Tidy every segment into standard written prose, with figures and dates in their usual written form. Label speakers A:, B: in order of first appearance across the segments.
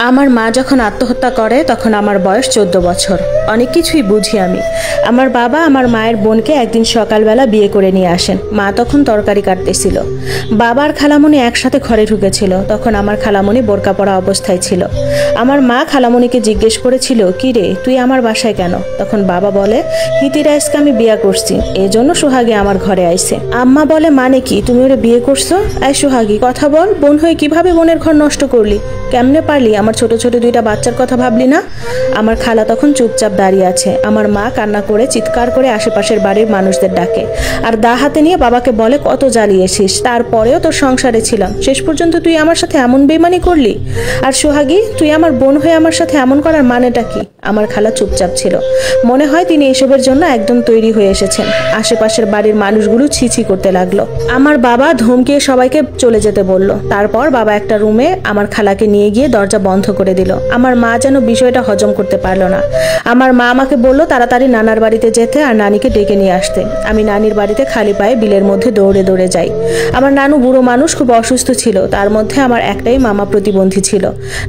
A: আমার মা যখন আত্মহত্যা করে তখন আমার বয়স 14 বছর। অনেক কিছুই বুঝি আমি। আমার বাবা আমার মায়ের বোনকে একদিন সকালবেলা বিয়ে করে নিয়ে আসেন। মা তখন তরকারি কাটতেছিল। বাবার খালামণি একসাথে ঘরে ঢুকেছিল। তখন আমার খালামণি বোরকা পরা অবস্থায় ছিল। আমার মা খালামণিকে জিজ্ঞেস করেছিল, কি রে তুই আমার বাসায় কেন? তখন বাবা বলে, হিতিরাইসকে আমি বিয়ে করছি, এজন্য সোহাগী আমার ঘরে আইছে। আম্মা বলে, মানে কি তুমি ওরে বিয়ে করছো? এই সোহাগী কথা বল, বোন হয়ে কিভাবে বোনের ঘর নষ্ট করলি? কেমনে পারলি? আমার ছোট ছোট দুইটা বাচ্চার কথা ভাবলি না? আমার খালা তখন চুপচাপ দাঁড়িয়ে আছে। আমার মা কান্না করে চিৎকার করে আশেপাশের বাড়ির মানুষদের ডাকে আর দা হাতে নিয়ে বাবাকে বলে, কত জ্বালিয়েছিস, তারপরেও তোর সংসারে ছিলাম, শেষ পর্যন্ত তুই আমার সাথে এমন বেইমানি করলি? আর সোহাগী, তুই আমার বোন হয়ে আমার সাথে এমন করার মানেটা কি? আমার খালা চুপচাপ ছিল। মনে হয় তিনি এসবের জন্য একদম তৈরি হয়ে এসেছেন। আশেপাশের বাড়ির মানুষগুলো ছিছি করতে লাগলো। আমার বাবা ধমকিয়ে সবাইকে চলে যেতে বলল। তারপর বাবা একটা রুমে আমার খালাকে নিয়ে গিয়ে দরজা বন্ধ করে দিল। আমার মা যেন বিষয়টা হজম করতে পারলো না। আমার মা আমাকে বলল তাড়াতাড়ি নানার বাড়িতে যেতে আর নানিকে ডেকে নিয়ে আসতে। আমি নানির বাড়িতে খালি পায়ে বিলের মধ্যে দৌড়ে দৌড়ে যাই। আমার নানু বুড়ো মানুষ, খুব অসুস্থ ছিল। তার মধ্যে আমার একটাই মামা প্রতিবন্ধী ছিল।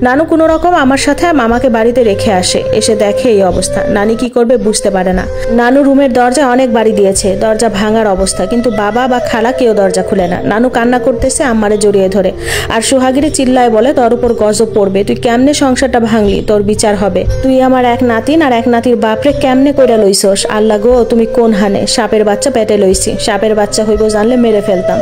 A: নানু কোনো রকম আমার সাথে মামাকে বাড়িতে রেখে আসে। এসে দেখে এই অবস্থা। নানি কি করবে বুঝতে পারে না। নানু রুমের দরজায় অনেক বাড়ি দিয়েছে, দরজা ভাঙার অবস্থা, কিন্তু বাবা বা খালা কেউ দরজা খুলে না। নানু কান্না করতেছে, আম্মারে জড়িয়ে ধরে আর সোহাগীরে চিল্লায় বলে, তোর উপর গজব পড়বে, তুই কেমনে সংসারটা ভাঙলি, তোর বিচার হবে। তুই আমার এক নাতিন আর এক নাতির বাপরে কেমনে কইরা লইছস? আল্লাহ গো, তুমি কোন হানে? সাপের বাচ্চা পেটে লইছি, সাপের বাচ্চা হইব জানলে মেরে ফেলতাম।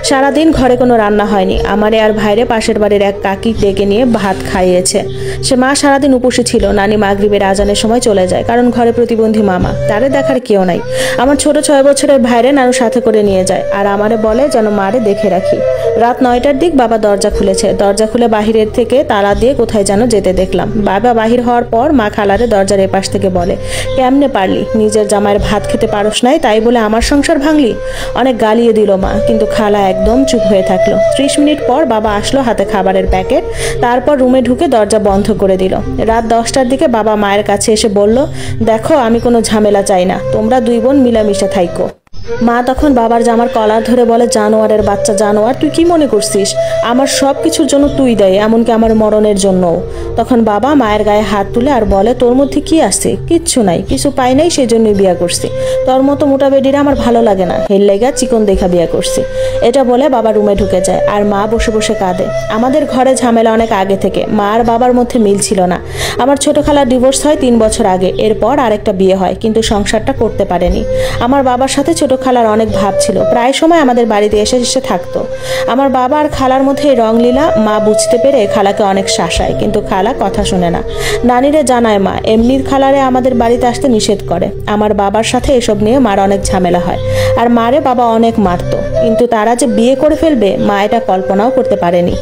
A: সারাদিন ঘরে কোনো রান্না হয়নি। আমারে আর ভাইরে পাশের বাড়ির এক কাকি ডেকে নিয়ে ভাত খাইয়েছে। সে মা সারাদিন উপসে ছিল। নানি মাগরিবের আজানের সময় চলে যায়, কারণ ঘরে প্রতিবন্ধী মামা, তারে দেখার কেউ নাই। আমার ছোট 6 বছরের ভাইরে নানু সাথে করে নিয়ে যায় আর আমারে বলে যেন মারে দেখে রাখি। রাত 9টার দিক বাবা দরজা খুলেছে। দরজা খুলে বাহিরের থেকে তালা দিয়ে কোথায় যেন যেতে দেখলাম। বাবা বাহির হওয়ার পর মা খালারে দরজার এপাশ থেকে বলে, কেমনে পারলি? নিজের জামাইয়ের ভাত খেতে পারস নাই, তাই বলে আমার সংসার ভাঙলি? অনেক গালিয়ে দিল মা, কিন্তু খালা একদম চুপ হয়ে থাকলো। 30 মিনিট পর বাবা আসলো হাতে খাবারের প্যাকেট। তারপর রুমে ঢুকে দরজা বন্ধ করে দিল। রাত 10টার দিকে বাবা মায়ের কাছে এসে বলল, দেখো আমি কোনো ঝামেলা চাই না, তোমরা দুই বোন মিলামিশে থাইকো। মা তখন বাবার জামার কলার ধরে বলে, জানোয়ারের বাচ্চা জানোয়ার, তুই কি মনে করছিস আমার সব কিছুর জন্য তুই দেয়, এমনকি আমার মরণের জন্যও? তখন বাবা মায়ের গায়ে হাত তুলে আর বলে, তোর মধ্যে কি আছে? কিচ্ছু নাই, কিছু পাই নাই, সেই জন্যই বিয়া করছি। তোর মতো মোটা বেডিরা আমার ভালো লাগে না, হেল লেগা চিকন দেখা বিয়া করছি। এটা বলে বাবা রুমে ঢুকে যায় আর মা বসে বসে কাঁদে। আমাদের ঘরে ঝামেলা অনেক আগে থেকে, মা আর বাবার মধ্যে মিল ছিল না। আমার ছোট খালার ডিভোর্স হয় 3 বছর আগে, এরপর আরেকটা বিয়ে হয়, কিন্তু সংসারটা করতে পারেনি। আমার বাবার সাথে ছোট খালার অনেক ভাব ছিল, প্রায় সময় আমাদের বাড়িতে এসে এসে থাকতো। আমার বাবা আর খালার মধ্যে এই রংলীলা মা বুঝতে পেরে খালাকে অনেক শাসায়, কিন্তু খালা কথা শুনে না। নানিরে জানায় মা, এমনি খালারে আমাদের বাড়িতে আসতে নিষেধ করে। আমার বাবার সাথে এসব নিয়ে মার অনেক ঝামেলা হয় আর মারে বাবা অনেক মারতো, কিন্তু তারা যে বিয়ে করে ফেলবে মা এটা কল্পনাও করতে পারেনি।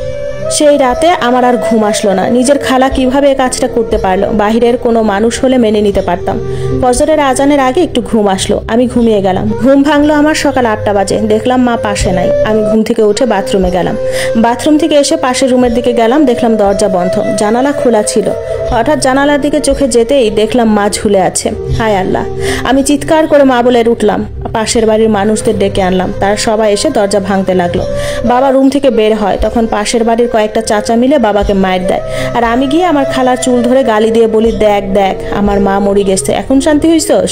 A: সেই রাতে আমার আর ঘুম আসলো না। নিজের খালা কিভাবে এই কাজটা করতে পারলো? বাহিরের কোনো মানুষ হলে মেনে নিতে পারতাম। ফজরের আজানের আগে একটু ঘুম আসলো, আমি ঘুমিয়ে গেলাম। ঘুম ভাঙলো আমার সকাল 8টা বাজে। দেখলাম মা পাশে নাই। আমি ঘুম থেকে উঠে বাথরুমে গেলাম। বাথরুম থেকে এসে পাশের রুমের দিকে গেলাম, দেখলাম দরজা বন্ধ, জানালা খোলা ছিল। হঠাৎ জানালার দিকে চোখে যেতেই দেখলাম মা ঝুলে আছে। হায় আল্লাহ! আমি চিৎকার করে মা বলে উঠলাম। পাশের বাড়ির মানুষদের ডেকে আনলাম, তারা সবাই এসে দরজা ভাঙতে লাগলো। বাবা রুম থেকে বের হয়, তখন পাশের বাড়ির কয়েকটা চাচা মিলে বাবাকে মায়ের দেয় আর আমি গিয়ে আমার খালার চুল ধরে গালি দিয়ে বলি, দেখ দেখ আমার মা মরে গেছে, এখন শান্তি হইছস?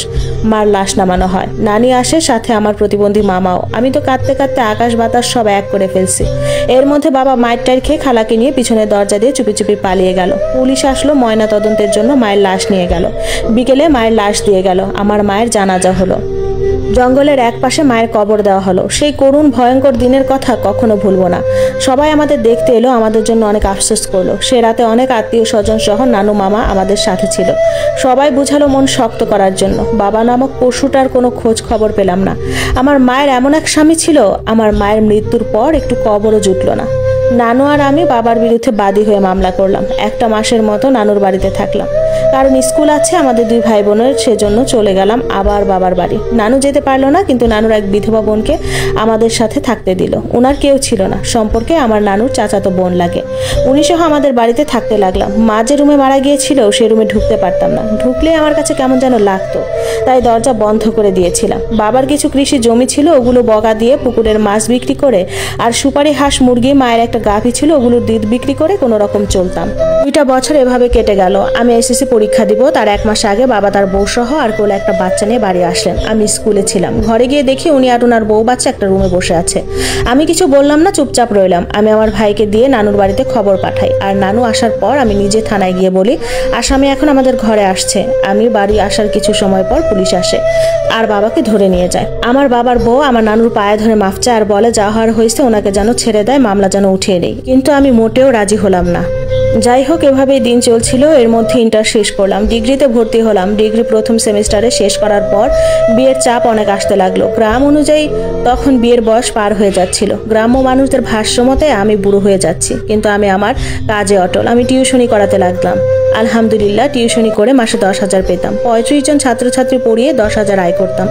A: মার লাশ নামানো হয়। নানি আসে, সাথে আমার প্রতিবন্ধী মামাও। আমি তো কাঁদতে কাঁদতে আকাশ বাতাস সব এক করে ফেলছি। এর মধ্যে বাবা মায়ের টাইর খেয়ে খালাকে নিয়ে পিছনের দরজা দিয়ে চুপি চুপি পালিয়ে গেল। পুলিশ আসলো, ময়না তদন্তের জন্য মায়ের লাশ নিয়ে গেল। বিকেলে মায়ের লাশ দিয়ে গেল। আমার মায়ের জানাজা হলো। জঙ্গলের এক পাশে মায়ের কবর দেওয়া হলো। সেই করুণ ভয়ঙ্কর দিনের কথা কখনো ভুলবো না। সবাই আমাদের দেখতে এলো, আমাদের জন্য অনেক আফসোস করলো। সে রাতে অনেক আত্মীয় স্বজন সহ নানু মামা আমাদের সাথে ছিল। সবাই বুঝালো মন শক্ত করার জন্য। বাবা নামক পশুটার কোনো খোঁজ খবর পেলাম না। আমার মায়ের এমন এক স্বামী ছিল, আমার মায়ের মৃত্যুর পর একটু কবরও জুটলো না। নানু আর আমি বাবার বিরুদ্ধে বাদী হয়ে মামলা করলাম। 1 মাসের মতো নানুর বাড়িতে থাকলাম। কারণ স্কুল আছে আমাদের 2 ভাই বোনের, সেজন্য চলে গেলাম আবার বাবার বাড়ি। নানু যেতে পারলো না, কিন্তু নানুর এক বিধবা বোনকে আমাদের সাথে থাকতে দিল। ওনার কেউ ছিল না, সম্পর্কে আমার নানুর চাচাতো বোন লাগে। উনি সহ আমাদের বাড়িতে থাকতে লাগলাম। মা যে রুমে মারা গিয়েছিল সেই রুমে ঢুকতে পারতাম না, ঢুকলে আমার কাছে কেমন যেন লাগতো, তাই দরজা বন্ধ করে দিয়েছিলাম। বাবার কিছু কৃষি জমি ছিল, ওগুলো বগা দিয়ে পুকুরের মাছ বিক্রি করে আর সুপারি হাঁস মুরগি, মায়ের একটা গাভী ছিল, ওগুলোর দুধ বিক্রি করে কোনো রকম চলতাম। 2টা বছর এভাবে কেটে গেল। আমি এসএসসি পরীক্ষা দিব তার 1 মাস আগে বাবা তার বউ সহ আর কোলে একটা বাচ্চা নিয়ে বাড়ি আসলেন। আমি স্কুলে ছিলাম, ঘরে গিয়ে দেখি উনি আর ওনার বউ বাচ্চা একটা রুমে বসে আছে। আমি কিছু বললাম না, চুপচাপ রইলাম। আমি আমার ভাইকে দিয়ে নানুর বাড়িতে খবর পাঠাই, আর নানু আসার পর আমি নিজে থানায় গিয়ে বলি আসামি এখন আমাদের ঘরে আসছে। আমি বাড়ি আসার কিছু সময় পর পুলিশ আসে আর বাবাকে ধরে নিয়ে যায়। আমার বাবার বউ আমার নানুর পায়ে ধরে মাফ চায় আর বলে যা হওয়ার হয়েছে ওনাকে যেন ছেড়ে দেয়, মামলা যেন উঠিয়ে নেই। কিন্তু আমি মোটেও রাজি হলাম না। যাই হোক, এভাবেই দিন চলছিল। এর মধ্যে ইন্টার শেষ করলাম, ডিগ্রিতে ভর্তি হলাম। ডিগ্রি প্রথম সেমিস্টারে শেষ করার পর বিয়ের চাপ অনেক আসতে লাগলো। গ্রাম অনুযায়ী তখন বিয়ের বয়স পার হয়ে যাচ্ছিল। গ্রাম্য মানুষদের ভাষ্য মতে আমি বুড়ো হয়ে যাচ্ছি, কিন্তু আমি আমার কাজে অটল। আমি টিউশনি করাতে লাগলাম। আলহামদুলিল্লাহ, টিউশনি করে মাসে 10,000 পেতাম। 35 জন ছাত্রছাত্রী পড়িয়ে 10,000 আয় করতাম।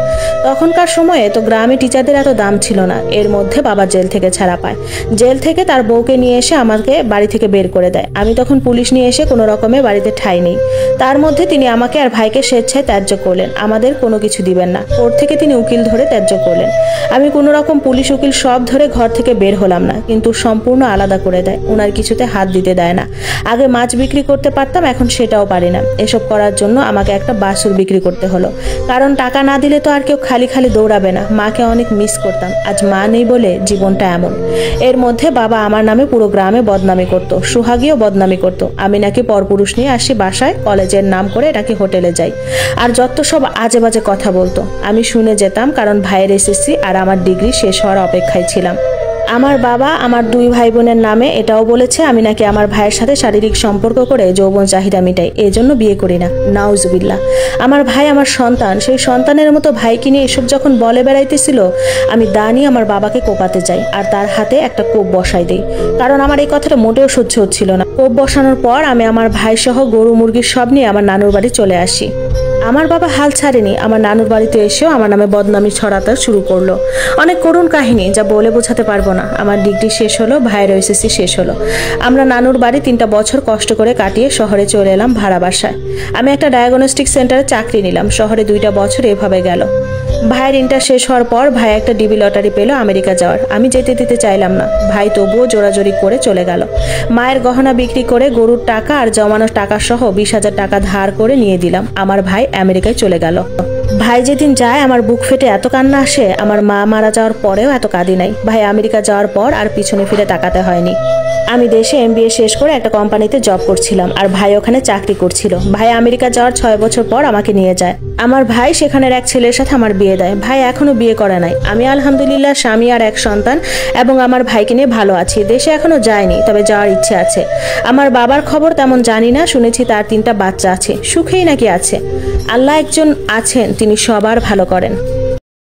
A: তখনকার সময়ে তো গ্রামে টিচারদের এত দাম ছিল না। এর মধ্যে বাবা জেল থেকে ছাড়া পায়। জেল থেকে তার বউকে নিয়ে এসে আমাকে বাড়ি থেকে বের করে দেয়। আমি তখন পুলিশ নিয়ে এসে কোনো রকমে বাড়িতে ঠাঁই নেই। তার মধ্যে তিনি আমাকে আর ভাইকে স্বেচ্ছায় ত্যায্য করলেন, আমাদের কোনো কিছু দিবেন না। কোর্ট থেকে তিনি উকিল ধরে ত্যায্য করলেন। আমি কোনো রকম পুলিশ উকিল সব ধরে ঘর থেকে বের হলাম না, কিন্তু সম্পূর্ণ আলাদা করে দেয়। ওনার কিছুতে হাত দিতে দেয় না। আগে মাছ বিক্রি করতে পারতাম, এখন সেটাও পারি না। এসব করার জন্য আমাকে একটা বাছুর বিক্রি করতে হলো, কারণ টাকা না দিলে তো আর কেউ খালি খালি দৌড়াবে না। মাকে অনেক মিস করতাম, আজ মা নেই বলে জীবনটা এমন। এর মধ্যে বাবা আমার নামে পুরো গ্রামে বদনামি করতো, সোহাগীও বদনামি করতো। আমি নাকি পরপুরুষ নিয়ে আসি বাসায়, কলেজের নাম করে নাকি হোটেলে যাই, আর যত সব আজে বাজে কথা বলতো। আমি শুনে যেতাম, কারণ ভাইয়ের এসএসসি আর আমার ডিগ্রি শেষ হওয়ার অপেক্ষায় ছিলাম। আমার বাবা আমার 2 ভাই বোনের নামে এটাও বলেছে আমি নাকি আমার ভাইয়ের সাথে শারীরিক সম্পর্ক করে যৌবন চাহিদা মিটাই, এজন্য বিয়ে করি না। নাউজুবিল্লাহ। আমার ভাই আমার সন্তান, সেই সন্তানের মতো ভাইকে নিয়ে এসব যখন বলে বেড়াইতেছিল, আমি দানি আমার বাবাকে কোপাতে যাই আর তার হাতে একটা কোপ বসাই দেই, কারণ আমার এই কথাটা মোটেও সহ্য হচ্ছিল না। কোপ বসানোর পর আমি আমার ভাই সহ গরু মুরগির সব নিয়ে আমার নানুর বাড়ি চলে আসি। আমার বাবা হাল ছাড়েনি, আমার নানুর বাড়িতে এসেও আমার নামে বদনামি ছড়াতে শুরু করলো। অনেক করুণ কাহিনী, যা বলে বোঝাতে পারবো না। আমার ডিগ্রি শেষ হলো, ভাইয়ের এসএসসি শেষ হলো। আমরা নানুর বাড়ি 3টা বছর কষ্ট করে কাটিয়ে শহরে চলে এলাম ভাড়া বাসায়। আমি একটা ডায়াগনস্টিক সেন্টারে চাকরি নিলাম। শহরে 2টা বছর এভাবে গেল। ভাইয়ের ইন্টার শেষ হওয়ার পর ভাই একটা ডিবি লটারি পেল আমেরিকা যাওয়ার। আমি যেতে দিতে চাইলাম না, ভাই তবুও জোরাজোরি করে চলে গেল। মায়ের গহনা বিক্রি করে গরুর টাকা আর জমানোর টাকা সহ 20,000 টাকা ধার করে নিয়ে দিলাম। আমার ভাই আমেরিকায় চলে গেল। ভাই যেদিন যায় আমার বুক ফেটে এত কান্না আসে, আমার মা মারা যাওয়ার পরেও এত কাঁদি নাই। ভাই আমেরিকা যাওয়ার পর আর পিছনে ফিরে তাকাতে হয়নি। আমি দেশে MBA শেষ করে একটা কোম্পানিতে জব করছিলাম, আর ভাই ওখানে চাকরি করছিল। ভাই আমেরিকা যাওয়ার 6 বছর পর আমাকে নিয়ে যায়। আমার ভাই সেখানের এক ছেলের সাথে আমার বিয়ে দেয়। ভাই এখনো বিয়ে করে নাই। আমি আলহামদুলিল্লাহ স্বামী আর এক সন্তান এবং আমার ভাইকে নিয়ে ভালো আছি। দেশে এখনো যায়নি, তবে যাওয়ার ইচ্ছে আছে। আমার বাবার খবর তেমন জানি না, শুনেছি তার 3টা বাচ্চা আছে, সুখেই নাকি আছে। আল্লাহ একজন আছেন, তিনি সবার ভালো করেন।